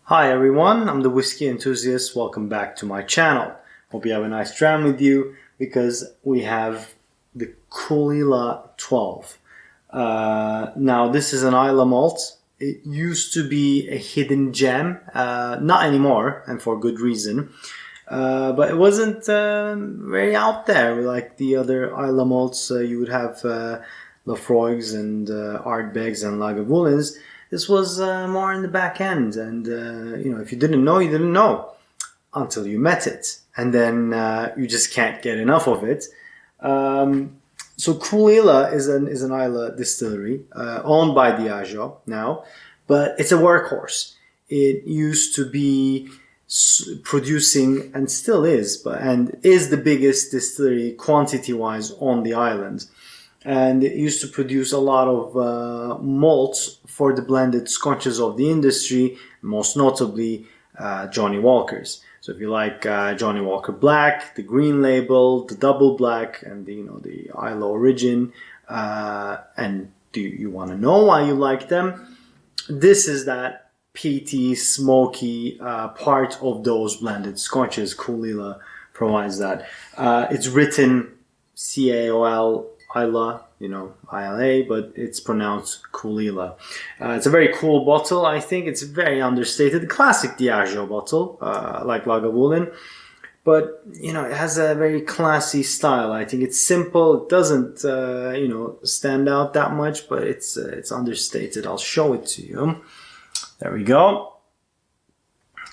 Hi everyone, I'm the whiskey enthusiast. Welcome back to my channel. Hope you have a nice dram with you because we have the Caol Ila 12. Now this is an Islay malt. It used to be a hidden gem, not anymore, and for good reason. But it wasn't very out there like the other Islay malts. You would have Lafroigs and Ardbegs and Lagavulins. This was more in the back end, and if you didn't know, you didn't know until you met it, and then you just can't get enough of it. So Caol Ila is an Islay distillery owned by Diageo now, but it's a workhorse. It used to be producing, and still is, and is the biggest distillery quantity-wise on the island. And it used to produce a lot of malts for the blended scotches of the industry, most notably Johnnie Walkers. So if you like Johnnie Walker Black, the green label, the double black, and the Islay Origin, and do you want to know why you like them? This is that peaty, smoky part of those blended scotches. Caol Ila provides that. It's written Caol Ila, Ila, but it's pronounced Caol Ila. It's a very cool bottle. I think it's very understated. The classic Diageo bottle, like Lagavulin, but it has a very classy style. I think it's simple. It doesn't stand out that much, but it's understated. I'll show it to you. There we go.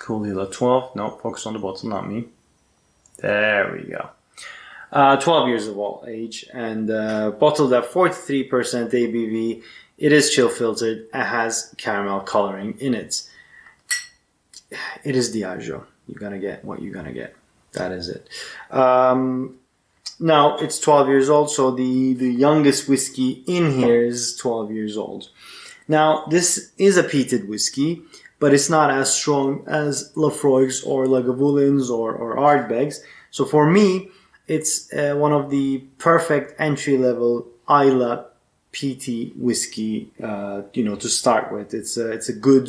Caol Ila 12. No, focus on the bottle, not me. There we go. 12 years of age, and bottled at 43% ABV. It is chill filtered. It has caramel coloring in it. It is Diageo. You're gonna get what you're gonna get. That is it. Now it's 12 years old, so the youngest whiskey in here is 12 years old. Now this is a peated whiskey, but it's not as strong as Lafroigs or Lagavulins or Ardbegs. So for me, it's one of the perfect entry-level Islay peaty whiskey, to start with. It's a good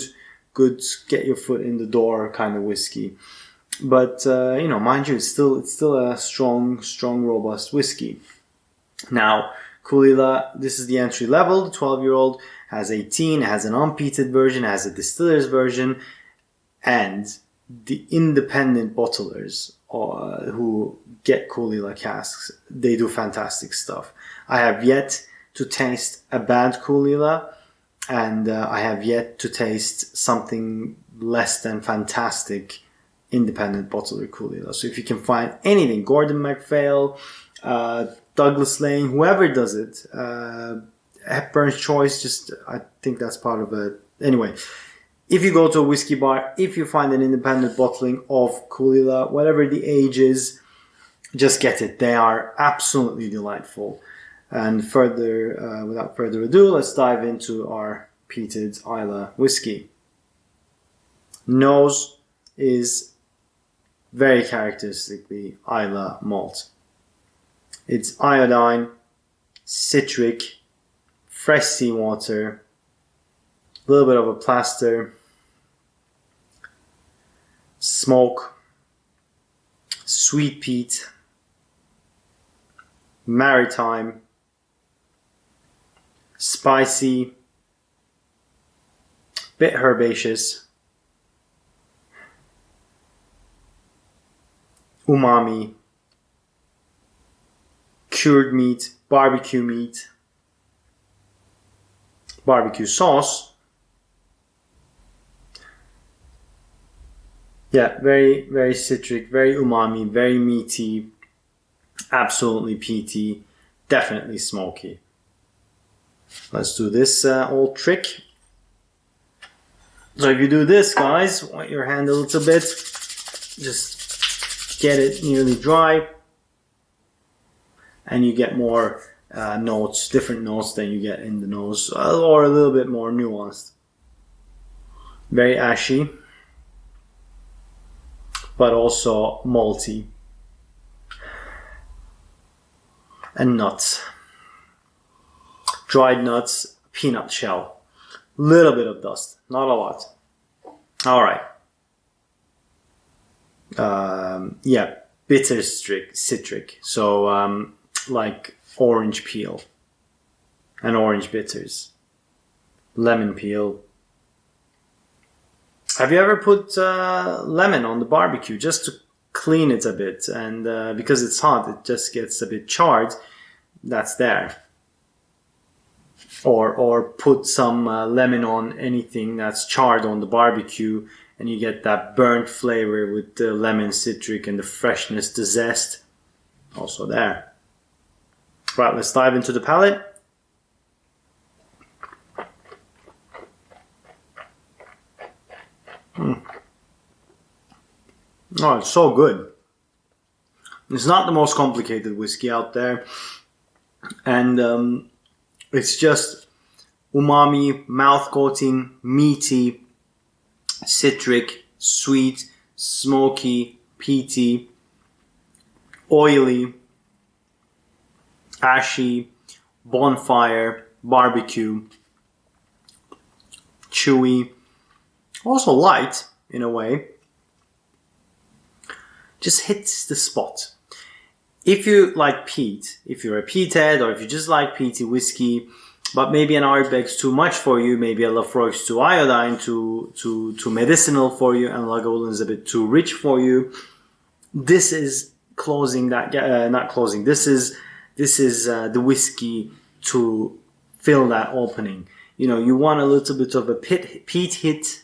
get your foot in the door kind of whiskey. But mind you, it's still a strong, robust whiskey. Now, Caol Ila, this is the entry level. The 12-year-old has 18. It has an unpeated version, it has a distiller's version, and the independent bottlers who get Caol Ila casks, they do fantastic stuff. I have yet to taste a bad Caol Ila, and I have yet to taste something less than fantastic independent bottler Caol Ila. So if you can find anything, Gordon MacPhail, Douglas Lane, whoever does it, Hepburn's Choice, I think that's part of it. Anyway, if you go to a whiskey bar, if you find an independent bottling of Caol Ila, whatever the age is, just get it. They are absolutely delightful. And without further ado, let's dive into our peated Islay whiskey. Nose is very characteristically Islay malt. It's iodine, citric, fresh seawater, a little bit of a plaster, smoke, sweet peat, maritime, spicy, bit herbaceous, umami, cured meat, barbecue sauce. Yeah, very, very citric, very umami, very meaty, absolutely peaty, definitely smoky. Let's do this old trick. So if you do this, guys, wet your hand a little bit, just get it nearly dry, and you get more notes, different notes than you get in the nose, or a little bit more nuanced. Very ashy, but also malty. And nuts. Dried nuts, peanut shell. Little bit of dust, not a lot. All right, yeah, bitter citric. So like orange peel and orange bitters, lemon peel. Have you ever put lemon on the barbecue just to clean it a bit? And because it's hot, it just gets a bit charred. That's there. Or put some lemon on anything that's charred on the barbecue, and you get that burnt flavor with the lemon citric and the freshness, the zest. Also there. Right, let's dive into the palate. Oh, it's so good. It's not the most complicated whiskey out there. And it's just umami, mouth coating, meaty, citric, sweet, smoky, peaty, oily, ashy, bonfire, barbecue, chewy, also light in a way. Just hits the spot. If you like peat, if you're a peathead, or if you just like peaty whiskey, but maybe an Ardbeg's too much for you, maybe a Laphroaig's too iodine, too medicinal for you, and Lagavulin is a bit too rich for you, this is closing that, not closing, this is the whiskey to fill that opening. You know, you want a little bit of a peat hit,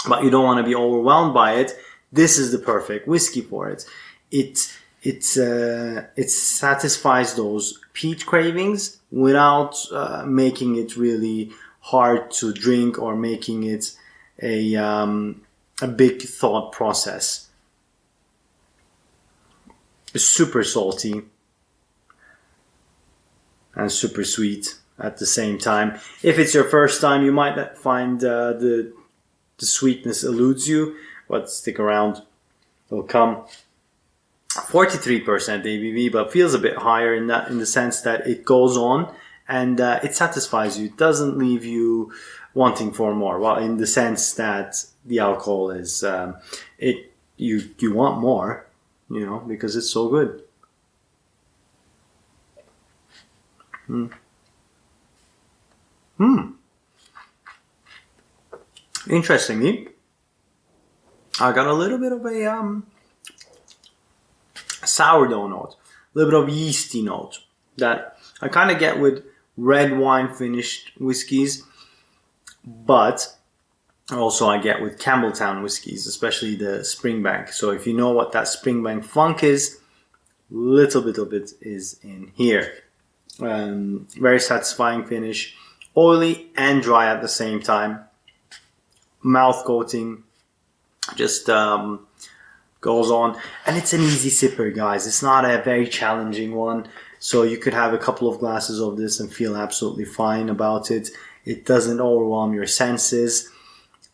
but you don't want to be overwhelmed by it. This is the perfect whiskey for it. It satisfies those peat cravings without making it really hard to drink or making it a big thought process. It's super salty and super sweet at the same time. If it's your first time, you might find the sweetness eludes you, but stick around, it'll come. 43% ABV, but feels a bit higher in the sense that it goes on and it satisfies you. It doesn't leave you wanting for more. Well, in the sense that the alcohol is, you want more, you know, because it's so good. Interestingly, I got a little bit of a sourdough note, a little bit of yeasty note that I kind of get with red wine finished whiskies, but also I get with Campbelltown whiskies, especially the Springbank. So if you know what that Springbank funk is, little bit of it is in here. Very satisfying finish, oily and dry at the same time. Mouth coating, just goes on, and it's an easy sipper, guys. It's not a very challenging one, so you could have a couple of glasses of this and feel absolutely fine about it. It doesn't overwhelm your senses.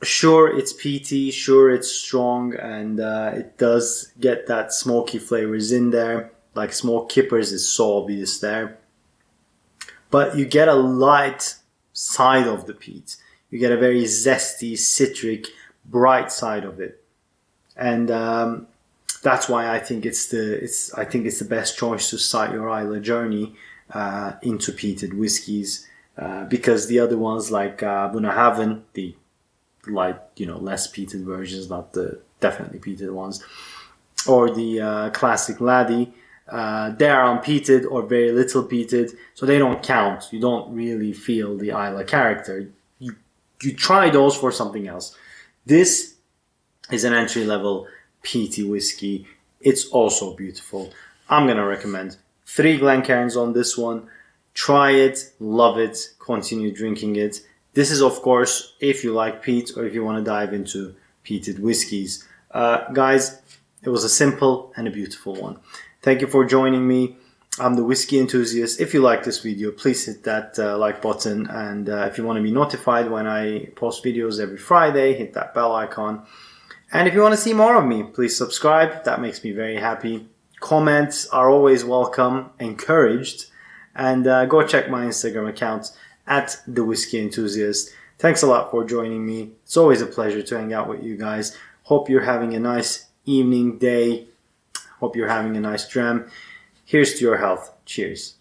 Sure, it's peaty, sure, it's strong, and it does get that smoky flavors in there, like smoke kippers is so obvious there, but you get a light side of the peat. You get a very zesty, citric, bright side of it. And that's why I think it's the best choice to start your Islay journey into peated whiskies, because the other ones like Bunnahabhain, the light, less peated versions, not the definitely peated ones, or the classic Laddie, they are unpeated or very little peated, so they don't count. You don't really feel the Islay character. You try those for something else. This is an entry-level peaty whiskey. It's also beautiful. I'm going to recommend 3 Glencairns on this one. Try it, love it, continue drinking it. This is, of course, if you like peat or if you want to dive into peated whiskies. Guys, it was a simple and a beautiful one. Thank you for joining me. I'm the Whiskey Enthusiast. If you like this video, please hit that like button. And if you want to be notified when I post videos every Friday, hit that bell icon. And if you want to see more of me, please subscribe. That makes me very happy. Comments are always welcome, encouraged. And go check my Instagram account at the Whiskey Enthusiast. Thanks a lot for joining me. It's always a pleasure to hang out with you guys. Hope you're having a nice evening, day. Hope you're having a nice dram. Here's to your health. Cheers.